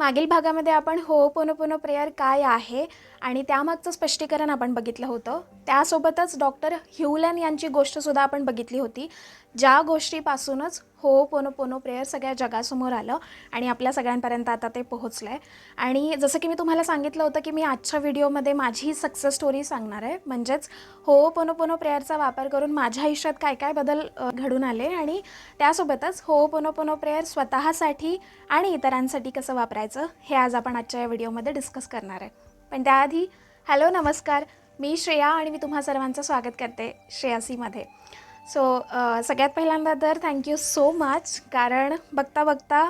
मागील भागामध्ये आपण होओपोनोपोनो प्रेयर काय आहे आणि त्यामागचं स्पष्टीकरण आपण बघितलं होतं. त्यासोबतच डॉक्टर ह्यूलन यांची गोष्टसुद्धा आपण बघितली होती, ज्या गोष्टीपासूनच होओपोनोपोनो प्रेयर सगळ्या जगासमोर आलं आणि आपल्या सगळ्यांपर्यंत आता ते पोहोचलं आहे. आणि जसं की मी तुम्हाला सांगितलं होतं की मी आजच्या व्हिडिओमध्ये माझी सक्सेस स्टोरी सांगणार आहे, म्हणजेच होओपोनोपोनो प्रेयरचा वापर करून माझ्या आयुष्यात काय काय बदल घडून आले आणि त्यासोबतच होओपोनोपोनो प्रेयर स्वतःसाठी आणि इतरांसाठी कसं वापरायचं हे आज आपण आजच्या या व्हिडिओमध्ये डिस्कस करणार आहे. पण त्याआधी हॅलो नमस्कार, मी श्रेया आणि मी तुम्हा सर्वांचं स्वागत करते श्रेयासीमध्ये. सगळ्यात पहिल्यांदा तर थँक्यू सो मच, कारण बघता बघता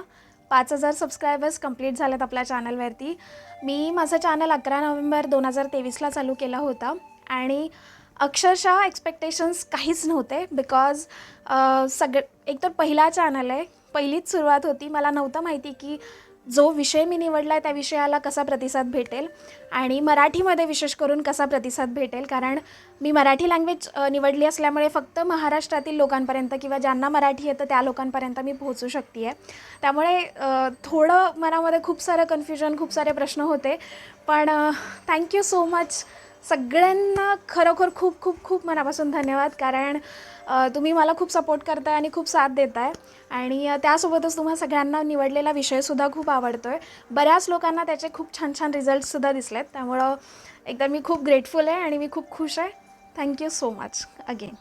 5,000 सबस्क्रायबर्स कंप्लीट झालेत आपल्या चॅनलवरती. मी माझं चॅनल 11 नोव्हेंबर 2023ला चालू केला होता आणि अक्षरशः एक्सपेक्टेशन्स काहीच नव्हते, बिकॉज एकतर पहिला चॅनल आहे, पहिलीच सुरुवात होती. मला नव्हतं माहिती की जो विषय मी निवडला आहे त्या विषयाला कसा प्रतिसाद भेटेल आणि मराठीमध्ये विशेष करून कसा प्रतिसाद भेटेल, कारण मी मराठी लँग्वेज निवडली असल्यामुळे फक्त महाराष्ट्रातील लोकांपर्यंत किंवा ज्यांना मराठी येतं त्या लोकांपर्यंत मी पोहोचू शकते आहे. त्यामुळे थोडं मनामध्ये खूप सारं कन्फ्युजन, खूप सारे प्रश्न होते. पण थँक्यू सो मच सगळ्यांना, खरोखर खूप खूप खूप मनापासून धन्यवाद, कारण तुम्ही मला खूप सपोर्ट करताय आणि खूप साथ देताय. आणि त्यासोबतच तुम्हा सगळ्यांना निवडलेला विषयसुद्धा खूप आवडतो आहे. बऱ्याच लोकांना त्याचे खूप छान छान रिझल्टसुद्धा दिसलेत, त्यामुळं एकदम मी खूप ग्रेटफुल आहे आणि मी खूप खुश आहे. Thank you so much again.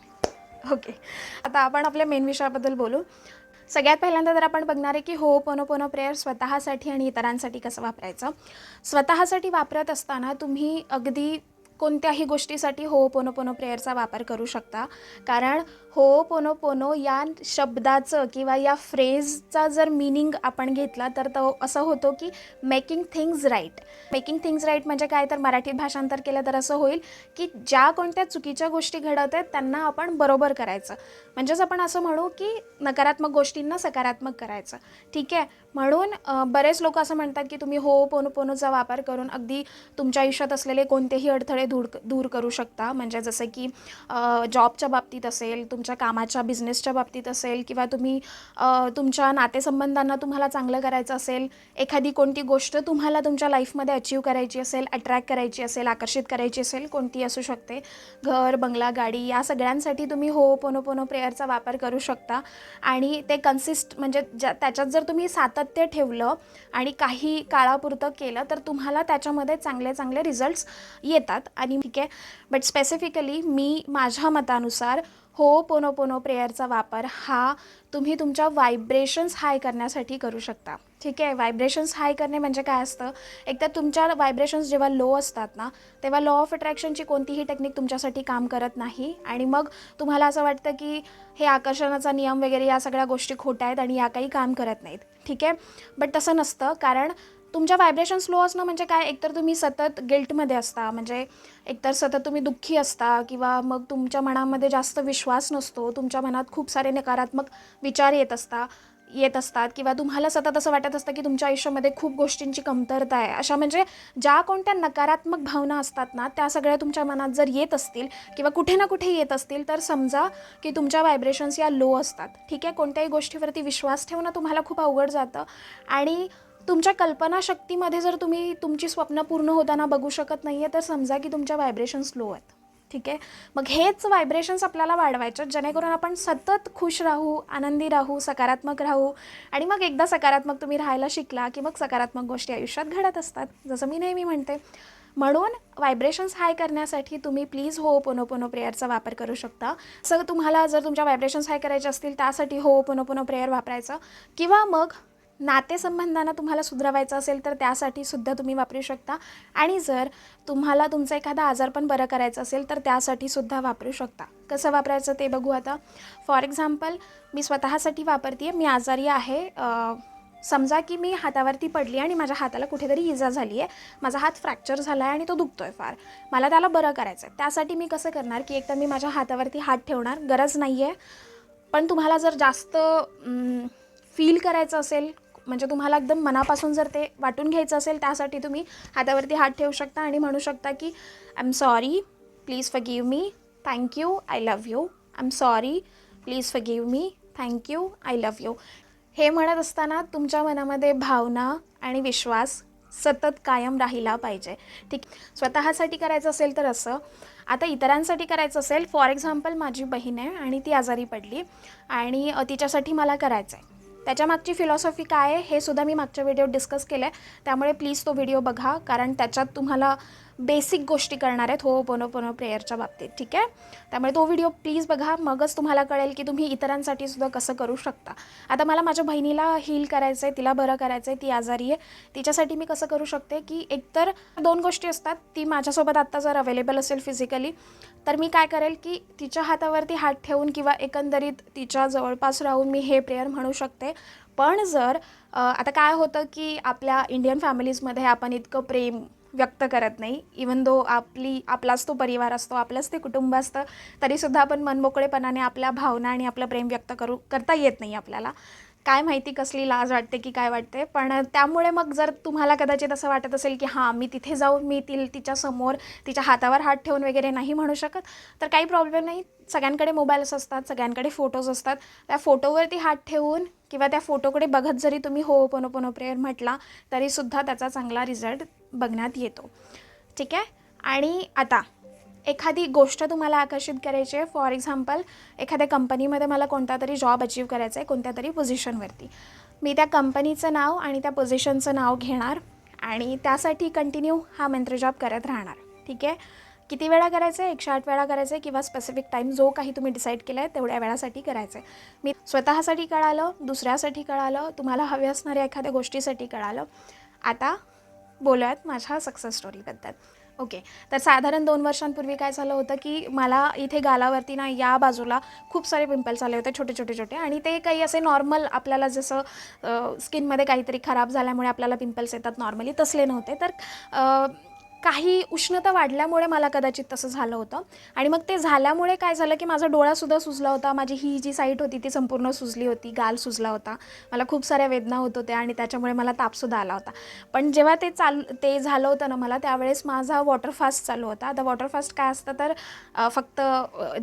Okay, आता आपण आपल्या मेन विषयाबद्दल बोलू. सगळ्यात पहिल्यांदा तर आपण बघणार आहे की होओपोनोपोनो प्रेयर स्वतःसाठी आणि इतरांसाठी कसं वापरायचं. स्वतःसाठी वापरत असताना तुम्ही अगदी कोणत्याही गोष्टीसाठी होओपोनोपोनो प्रेयरचा वापर करू शकता, कारण होओपोनोपोनो या शब्दाचं किंवा या फ्रेजचा जर मीनिंग आपण घेतला तर तो असं होतो की making things right. Making things right म्हणजे काय, तर मराठीत भाषांतर केलं तर असं होईल की ज्या कोणत्या चुकीच्या गोष्टी घडत आहेत त्यांना आपण बरोबर करायचं. म्हणजेच आपण असं म्हणू की नकारात्मक गोष्टींना सकारात्मक करायचं. ठीक आहे, म्हणून बरेच लोक असं म्हणतात की तुम्ही होओपोनोपोनोचा वापर करून अगदी तुमच्या आयुष्यात असलेले कोणतेही अडथळे दूर करू शकता. म्हणजे जसं की जॉबच्या बाबतीत असेल, तुमच्या कामाच्या बिझनेसच्या बाबतीत असेल, किंवा तुम्ही तुमच्या नातेसंबंधांना तुम्हाला चांगलं करायचं असेल, एखादी कोणती गोष्ट तुम्हाला तुमच्या लाईफमध्ये अचीव करायची असेल, अट्रॅक्ट करायची असेल, आकर्षित करायची असेल, कोणती असू शकते, घर, बंगला, गाडी, या सगळ्यांसाठी तुम्ही होओपोनोपोनो प्रेयरचा वापर करू शकता. आणि ते म्हणजे त्याच्यात जर तुम्ही सातत्य ठेवलं आणि काही काळापुरतं केलं तर तुम्हाला त्याच्यामध्ये चांगले चांगले रिझल्ट्स येतात. आणि ठीक आहे, बट स्पेसिफिकली मी माझ्या मतानुसार होओपोनोपोनो प्रेयरचा वापर हा तुम्ही तुमच्या व्हायब्रेशन्स हाय करण्यासाठी करू शकता. ठीक आहे, व्हायब्रेशन्स हाय करणे म्हणजे काय असतं, एकतर तुमच्या व्हायब्रेशन्स जेव्हा लो असतात ना, तेव्हा लॉ ऑफ अट्रॅक्शनची कोणतीही टेक्निक तुमच्यासाठी काम करत नाही आणि मग तुम्हाला असं वाटतं की हे आकर्षणाचा नियम वगैरे या सगळ्या गोष्टी खोट्या आहेत आणि या काही काम करत नाहीत. ठीक आहे, बट तसं नसतं, कारण तुमच्या व्हायब्रेशन्स लो असणं म्हणजे काय, एकतर तुम्ही सतत गिल्टमध्ये असता, म्हणजे एकतर सतत तुम्ही दुःखी असता, किंवा मग तुमच्या मनामध्ये जास्त विश्वास नसतो, तुमच्या मनात खूप सारे नकारात्मक विचार येत असतात, किंवा तुम्हाला सतत असं वाटत असतं की तुमच्या आयुष्यामध्ये खूप गोष्टींची कमतरता आहे. अशा म्हणजे ज्या कोणत्या नकारात्मक भावना असतात ना, त्या सगळ्या तुमच्या मनात जर येत असतील किंवा कुठे ना कुठे येत असतील तर समजा की तुमच्या व्हायब्रेशन्स या लो असतात. ठीक आहे, कोणत्याही गोष्टीवरती विश्वास ठेवणं तुम्हाला खूप अवघड जातं आणि तुमच्या कल्पनाशक्तीमध्ये जर तुम्ही तुमची स्वप्न पूर्ण होताना बघू शकत नाही आहे तर समजा की तुमच्या व्हायब्रेशन्स लो आहेत. ठीक आहे, मग हेच व्हायब्रेशन्स आपल्याला वाढवायचे जेणेकरून आपण सतत खुश राहू, आनंदी राहू, सकारात्मक राहू. आणि मग एकदा सकारात्मक तुम्ही राहायला शिकला की मग सकारात्मक गोष्टी आयुष्यात घडत असतात, जसं मी नेहमी म्हणते. म्हणून व्हायब्रेशन्स हाय करण्यासाठी तुम्ही प्लीज होओपोनोपोनो प्रेयरचा वापर करू शकता. जर तुमच्या व्हायब्रेशन्स हाय करायचे असतील त्यासाठी होओपोनोपोनो प्रेयर वापरायचं, किंवा मग नातेसंबंधांना तुम्हाला सुधारायचं असेल तर त्यासाठी सुद्धा तुम्ही वापरू शकता. आणि जर तुम्हाला तुमचा एखादा आजारपण बरं करायचं असेल तर त्यासाठी सुद्धा वापरू शकता. कसं वापरायचं ते बघू आता. फॉर एक्झाम्पल, मी स्वतःसाठी वापरते आहे. मी आजारी आहे, समजा की मी हातावरती पडली आणि माझ्या हाताला कुठेतरी इजा झाली आहे, माझा हात फ्रॅक्चर झाला आहे आणि तो दुखतो आहे फार, मला त्याला बरं करायचं आहे. त्यासाठी मी कसं करणार की एकतर मी माझ्या हातावरती हात ठेवणार, गरज नाही आहे, पण तुम्हाला जर जास्त फील करायचं असेल, म्हणजे तुम्हाला एकदम मनापासून जर ते वाटून घ्यायचं असेल, त्यासाठी तुम्ही हातावरती हात ठेवू शकता आणि म्हणू शकता की I am sorry, please forgive me, thank you, I love you. I am sorry, please forgive me, thank you, I love you. हे म्हणत असताना तुमच्या मनामध्ये भावना आणि विश्वास सतत कायम राहिला पाहिजे. ठीक, स्वतःसाठी करायचं असेल तर असं. आता इतरांसाठी करायचं असेल, फॉर एक्झाम्पल माझी बहीण आहे आणि ती आजारी पडली आणि तिच्यासाठी मला करायचं आहे. त्याच्यामागची फिलॉसॉफी काय आहे हे सुद्धा मी मागच्या व्हिडिओत डिस्कस केलं आहे, त्यामुळे प्लीज तो व्हिडिओ बघा, कारण त्याच्यात तुम्हाला बेसिक गोष्टी करणार आहेत होओपोनोपोनो प्रेयरच्या बाबतीत. ठीक आहे, त्यामुळे तो व्हिडिओ प्लीज बघा, मगच तुम्हाला कळेल की तुम्ही इतरांसाठी सुद्धा कसं करू शकता. आता मला माझ्या बहिणीला हील करायचं आहे, तिला बरं करायचं आहे, ती आजारी आहे, तिच्यासाठी मी कसं करू शकते की एकतर 2 गोष्टी असतात. ती माझ्यासोबत आत्ता जर अवेलेबल असेल फिजिकली तर मी काय करेल की तिच्या हातावरती हात ठेवून किंवा एकंदरीत तिच्या जवळपास राहून मी हे प्रेयर म्हणू शकते. पण जर आता काय होतं की आपल्या इंडियन फॅमिलीजमध्ये आपण इतकं प्रेम व्यक्त करत नाही, इवन दो आपलाच तो परिवार असतो, आपलंच ते कुटुंब असतं, तरीसुद्धा आपण मनमोकळेपणाने आपल्या भावना आणि आपलं प्रेम व्यक्त करता येत नाही आपल्याला. काय माहिती कसली लाज वाटते की काय वाटते. पण त्यामुळे मग जर तुम्हाला कदाचित असं वाटत असेल की हां मी तिथे जाऊन मी तिच्यासमोर तिच्या हातावर हात ठेवून वगैरे नाही म्हणू शकत, तर काही प्रॉब्लेम नाही. सगळ्यांकडे मोबाईल्स असतात, सगळ्यांकडे फोटोज असतात. त्या फोटोवरती हात ठेवून किंवा त्या फोटोकडे बघत जरी तुम्ही होओपोनोपोनो प्रेयर म्हटला तरीसुद्धा त्याचा चांगला रिझल्ट बघण्यात येतो. ठीक आहे. आणि आता एखादी गोष्ट तुम्हाला आकर्षित करायची आहे, फॉर एक्झाम्पल एखाद्या कंपनीमध्ये मला कोणता तरी जॉब अचीव करायचा आहे कोणत्या तरी पोझिशनवरती. मी त्या कंपनीचं नाव आणि त्या पोझिशनचं नाव घेणार आणि त्यासाठी कंटिन्यू हा मंत्रजाप करत राहणार. ठीक आहे. किती वेळा करायचं आहे? 108 वेळा करायचं आहे किंवा स्पेसिफिक टाईम जो काही तुम्ही डिसाईड केला आहे तेवढ्या वेळासाठी करायचं आहे. मी स्वतःसाठी कळालं, दुसऱ्यासाठी कळालं, तुम्हाला हवे असणाऱ्या एखाद्या गोष्टीसाठी कळालं. आता बोलूयात माझ्या सक्सेस स्टोरीबद्दल. ओके, तर साधारण 2 वर्षांपूर्वी काय झालं होतं की मला इथे गालावरती ना या बाजूला खूप सारे पिंपल्स आले होते, छोटे छोटे छोटे. आणि ते काही असे नॉर्मल आपल्याला जसं स्किनमध्ये काहीतरी खराब झाल्यामुळे आपल्याला पिंपल्स येतात नॉर्मली, तसले नव्हते. तर काही उष्णता वाढल्यामुळे मला कदाचित तसं झालं होतं. आणि मग ते झाल्यामुळे काय झालं की माझा डोळासुद्धा सुजला होता, माझी ही जी साईट होती ती संपूर्ण सुजली होती, गाल सुजला होता, मला खूप साऱ्या वेदना होत होत्या आणि त्याच्यामुळे मला तापसुद्धा आला होता. पण जेव्हा ते झालं होतं ना मला, त्यावेळेस माझा वॉटर फास्ट चालू होता. आता वॉटर फास्ट काय असतं तर फक्त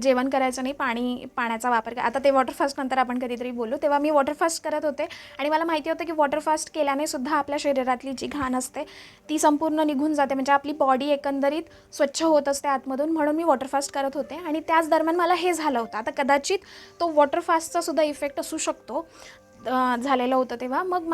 जेवण करायचं नाही, पाण्याचा वापर आता ते वॉटर फास्ट नंतर आपण कधीतरी बोलू. तेव्हा मी वॉटर फास्ट करत होते आणि मला माहिती होतं की वॉटर फास्ट केल्याने सुद्धा आपल्या शरीरातली जी घाण असते ती संपूर्ण निघून जाते, म्हणजे आपली बॉडी एकंदरीत स्वच्छ होत असते आतमधून. म्हणून मी वॉटर फास्ट करत होते आणि त्याच दरम्यान मला हे झालं होतं. आता कदाचित तो वॉटर फास्टचा सुद्धा इफेक्ट असू शकतो, झालेलं होतं तेव्हा. मग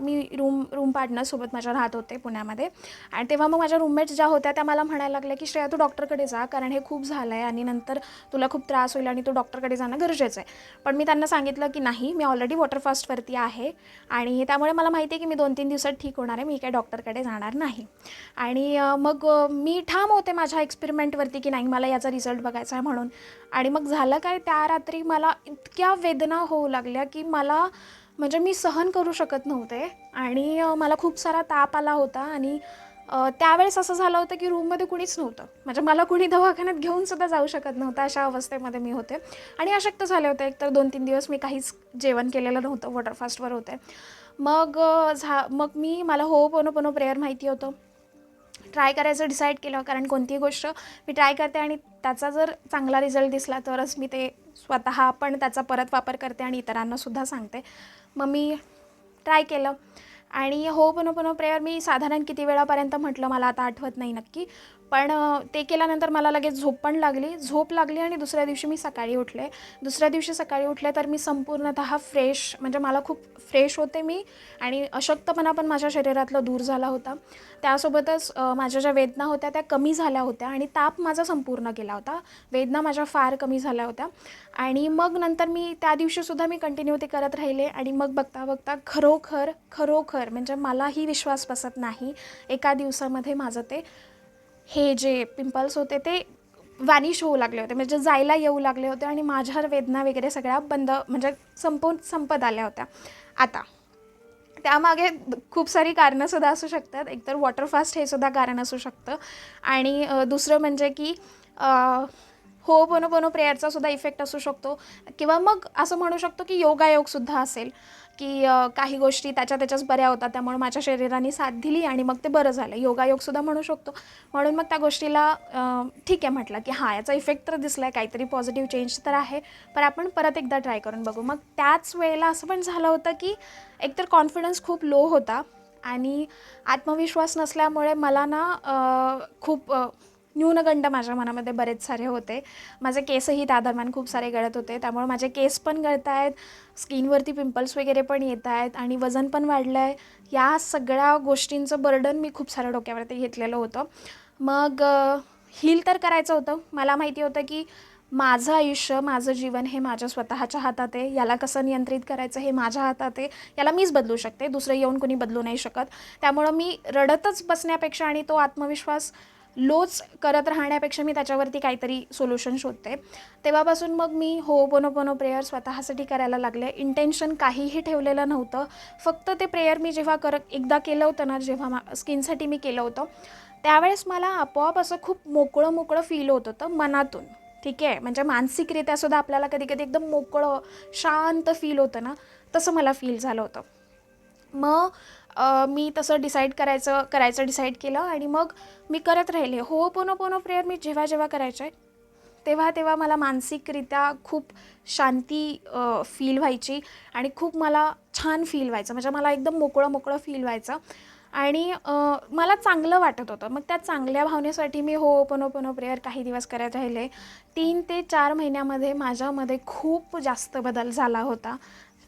मी रूम पार्टनरसोबत माझ्या राहत होते पुण्यामध्ये आणि तेव्हा मग माझ्या रूममेट्स ज्या होत्या त्या मला म्हणायला लागल्या की श्रेया तू डॉक्टरकडे जा, कारण हे खूप झालं आहे आणि नंतर तुला खूप त्रास होईल आणि तू डॉक्टरकडे जाणं गरजेचं आहे. पण मी त्यांना सांगितलं की नाही, मी ऑलरेडी वॉटर फास्टवरती आहे आणि त्यामुळे मला माहिती आहे की मी 2-3 दिवसात ठीक होणार आहे, मी काही डॉक्टरकडे जाणार नाही. आणि मग मी ठाम होते माझ्या एक्सपेरिमेंटवरती की नाही, मला याचा रिझल्ट बघायचा आहे म्हणून. आणि मग झालं काय, त्या रात्री मला इतक्या वेदना होऊ लागल्या की म्हणजे मी सहन करू शकत नव्हते आणि मला खूप सारा ताप आला होता. आणि त्यावेळेस असं झालं होतं की रूममध्ये कुणीच नव्हतं, म्हणजे मला कुणी दवाखान्यात घेऊनसुद्धा जाऊ शकत नव्हतं, अशा अवस्थेमध्ये मी होते आणि अशक्त झाले होते. एकतर 2-3 दिवस मी काहीच जेवण केलेलं नव्हतं, वॉटर फास्टवर होते. मग मला होओपोनोपोनो प्रेयर माहिती होतं, ट्राय करायचं डिसाईड केलं, कारण कोणतीही गोष्ट मी ट्राय करते आणि त्याचा जर चांगला रिझल्ट दिसला तरच मी ते स्वतः पण त्याचा परत वापर करते आणि इतरांनासुद्धा सांगते. मग मी ट्राय केलं आणि होओपोनोपोनो प्रेयर मी साधारण किती वेळापर्यंत म्हटलं मला आता आठवत नाही नक्की, पण ते केल्यानंतर मला लगेच झोप लागली आणि दुसऱ्या दिवशी मी सकाळी उठले तर मी संपूर्णतः फ्रेश, म्हणजे मला खूप फ्रेश होते मी आणि अशक्तपणा पण माझ्या शरीरातलं दूर झाला होता. त्यासोबतच माझ्या ज्या वेदना होत्या त्या कमी झाल्या होत्या आणि ताप माझा संपूर्ण गेला होता, वेदना माझ्या फार कमी झाल्या होत्या. आणि मग नंतर मी त्या दिवशीसुद्धा मी कंटिन्यू ते करत राहिले आणि मग बघता खरोखर म्हणजे मलाही विश्वास बसत नाही, एका दिवसामध्ये माझं हे जे पिंपल्स होते ते वॅनिश होऊ लागले होते, म्हणजे जायला येऊ लागले होते आणि माझ्या वेदना वगैरे सगळ्या म्हणजे संपत आल्या होत्या. आता त्यामागे खूप सारी कारणंसुद्धा असू शकतात. एकतर वॉटर फास्ट हे सुद्धा कारण असू शकतं आणि दुसरं म्हणजे की होओपोनोपोनो प्रेयरचा सुद्धा इफेक्ट असू शकतो किंवा मग असं म्हणू शकतो की योगायोगसुद्धा असेल की काही गोष्टी त्याच्याच बऱ्या होतात, त्यामुळे माझ्या शरीराने साथ दिली आणि मग ते बरं झालं, योगायोगसुद्धा म्हणू शकतो. म्हणून मग त्या गोष्टीला ठीक आहे म्हटलं की हां याचा इफेक्ट तर दिसला आहे, काहीतरी पॉझिटिव्ह चेंज तर आहे, पण आपण परत एकदा ट्राय करून बघू. मग त्याच वेळेला असं पण झालं होतं की एकतर कॉन्फिडन्स खूप लो होता आणि आत्मविश्वास नसल्यामुळे मला ना खूप न्यूनगंड माझ्या मनामध्ये बरेच सारे होते. माझे केसही त्या दरम्यान खूप सारे गळत होते, त्यामुळे माझे केस पण गळत आहेत, स्किनवरती पिंपल्स वगैरे पण येत आहेत आणि वजन पण वाढलं आहे. या सगळ्या गोष्टींचं बर्डन मी खूप सारं डोक्यावरती घेतलेलं होतं. मग हील तर करायचं होतं. मला माहिती होतं की माझं आयुष्य, माझं जीवन हे माझ्या स्वतःच्या हातात आहे. याला कसं नियंत्रित करायचं हे माझ्या हातात आहे. याला मीच बदलू शकते, दुसरं येऊन कोणी बदलू नाही शकत. त्यामुळं मी रडतच बसण्यापेक्षा आणि तो आत्मविश्वास लोच करत राहण्यापेक्षा मी त्याच्यावरती काहीतरी सोल्युशन शोधते. तेव्हापासून मग मी होओपोनोपोनो प्रेयर स्वतःसाठी करायला लागले. इंटेन्शन काहीही ठेवलेलं नव्हतं. फक्त ते प्रेयर मी जेव्हा एकदा केलं होतं ना, जेव्हा स्किनसाठी मी केलं होतं, त्यावेळेस मला आपोआप असं खूप मोकळं मोकळं फील होत होतं मनातून. ठीक आहे, म्हणजे मानसिकरित्यासुद्धा आपल्याला कधी कधी एकदम मोकळं शांत फील होतं ना, तसं मला फील झालं होतं. मग मी तसं करायचं डिसाईड केलं आणि मग मी करत राहिले. होओपोनोपोनो प्रेयर मी जेव्हा जेव्हा करायचे तेव्हा तेव्हा मला मानसिकरित्या खूप शांती फील व्हायची आणि खूप मला छान फील व्हायचं. म्हणजे मला एकदम मोकळं मोकळं फील व्हायचं आणि मला चांगलं वाटत होतं. मग त्या चांगल्या भावनेसाठी मी होओपोनोपोनो प्रेयर काही दिवस करत राहिले. 3 ते 4 महिन्यामध्ये माझ्यामध्ये खूप जास्त बदल झाला होता.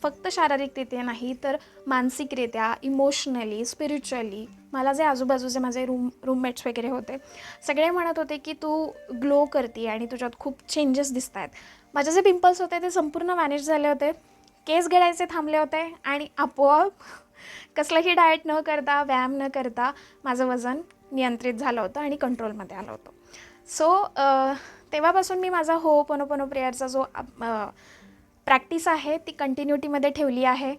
फक्त शारीरिकरित्या नाही तर मानसिकरित्या, इमोशनली, स्पिरिच्युअली. मला जे आजूबाजूचे माझे रूममेट्स वगैरे होते, सगळे म्हणत होते की तू ग्लो करते आणि तुझ्यात खूप चेंजेस दिसत आहेत. माझे जे पिंपल्स होते ते संपूर्ण मॅनेज झाले होते, केस गळायचे थांबले होते आणि आपोआप कसलंही डाएट न करता, व्यायाम न करता माझं वजन नियंत्रित झालं होतं आणि कंट्रोलमध्ये आलं होतं. सो तेव्हापासून मी माझा होओपोनोपोनो प्रेयरचा जो प्रॅक्टिस आहे ती कंटिन्युटीमध्ये ठेवली आहे.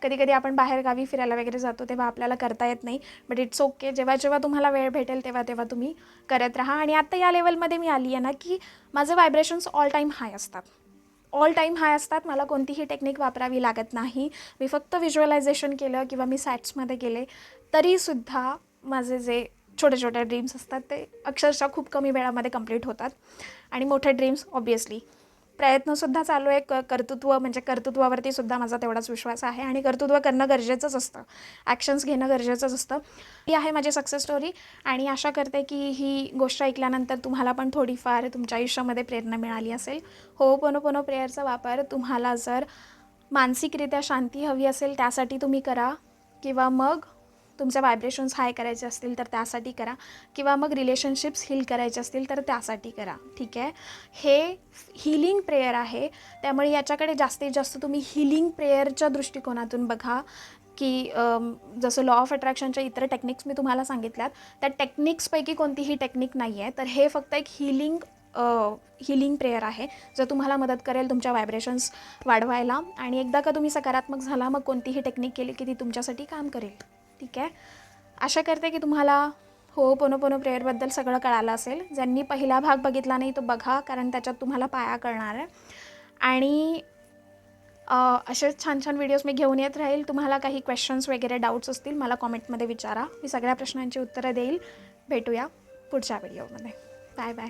कधी कधी आपण बाहेरगावी फिरायला वगैरे जातो तेव्हा आपल्याला करता येत नाही, बट इट्स ओके. जेव्हा जेव्हा तुम्हाला वेळ भेटेल तेव्हा तेव्हा तुम्ही करत राहा. आणि आत्ता या लेवलमध्ये मी आली आहे ना की माझे व्हायब्रेशन्स ऑल टाईम हाय असतात. मला कोणतीही टेक्निक वापरावी लागत नाही. मी फक्त व्हिज्युअलायझेशन केलं किंवा मी सॅट्समध्ये गेले तरीसुद्धा माझे जे छोटे छोटे ड्रीम्स असतात ते अक्षरशः खूप कमी वेळामध्ये कंप्लीट होतात. आणि मोठे ड्रीम्स ऑब्वियसली प्रयत्नसुद्धा चालू आहे. कर्तृत्वावरती सुद्धा माझा तेवढाच विश्वास आहे आणि कर्तृत्व करणं गरजेचंच असतं, ॲक्शन्स घेणं गरजेचंच असतं. ही आहे माझी सक्सेस स्टोरी आणि आशा करते की ही गोष्ट ऐकल्यानंतर तुम्हाला पण थोडीफार तुमच्या आयुष्यामध्ये प्रेरणा मिळाली असेल. होओपोनोपोनो प्रेयरचा वापर तुम्हाला जर मानसिकरित्या शांती हवी असेल त्यासाठी तुम्ही करा, किंवा मग तुमचे व्हायब्रेशन्स हाय करायचे असतील तर त्यासाठी करा, किंवा मग रिलेशनशिप्स हील करायचे असतील तर त्यासाठी करा. ठीक आहे, हे हीलिंग प्रेयर आहे, त्यामुळे याच्याकडे जास्तीत जास्त तुम्ही हीलिंग प्रेयरच्या दृष्टिकोनातून बघा. की जसं लॉ ऑफ अट्रॅक्शनच्या इतर टेक्निक्स मी तुम्हाला सांगितल्यात, त्या टेक्निक्सपैकी कोणतीही टेक्निक नाही आहे. तर हे फक्त एक हीलिंग प्रेयर आहे, जो तुम्हाला मदत करेल तुमच्या व्हायब्रेशन्स वाढवायला. आणि एकदा का तुम्ही सकारात्मक झाला मग कोणतीही टेक्निक केली की ती तुमच्यासाठी काम करेल. ठीक आहे, आशा करते की तुम्हाला होओपोनोपोनो प्रेयरबद्दल सगळं कळालं असेल. ज्यांनी पहिला भाग बघितला नाही तो बघा, कारण त्याच्यात तुम्हाला पाया कळणार आहे. आणि असेच छान छान व्हिडिओज मी घेऊन येत राहील. तुम्हाला काही क्वेश्चन्स वगैरे डाऊट्स असतील मला कॉमेंटमध्ये विचारा, मी सगळ्या प्रश्नांची उत्तरं देईल. भेटूया पुढच्या व्हिडिओमध्ये. Bye bye.